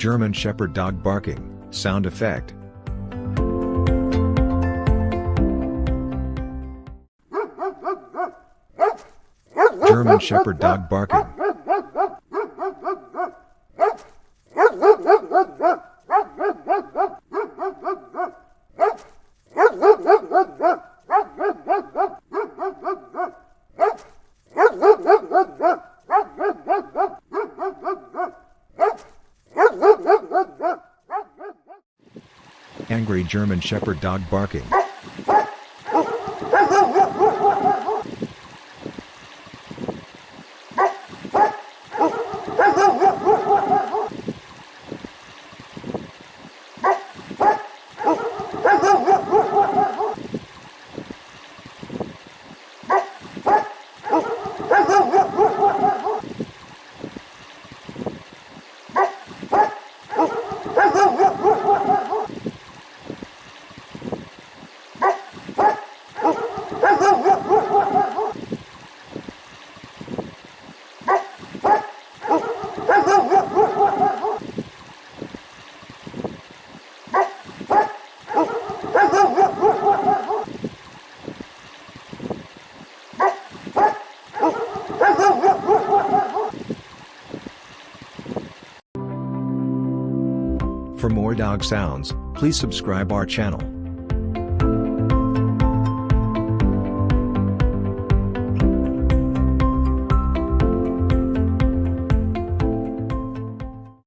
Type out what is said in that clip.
German Shepherd dog barking, sound effect. German Shepherd dog barking. Angry German Shepherd dog barking. For more dog sounds, please subscribe our channel.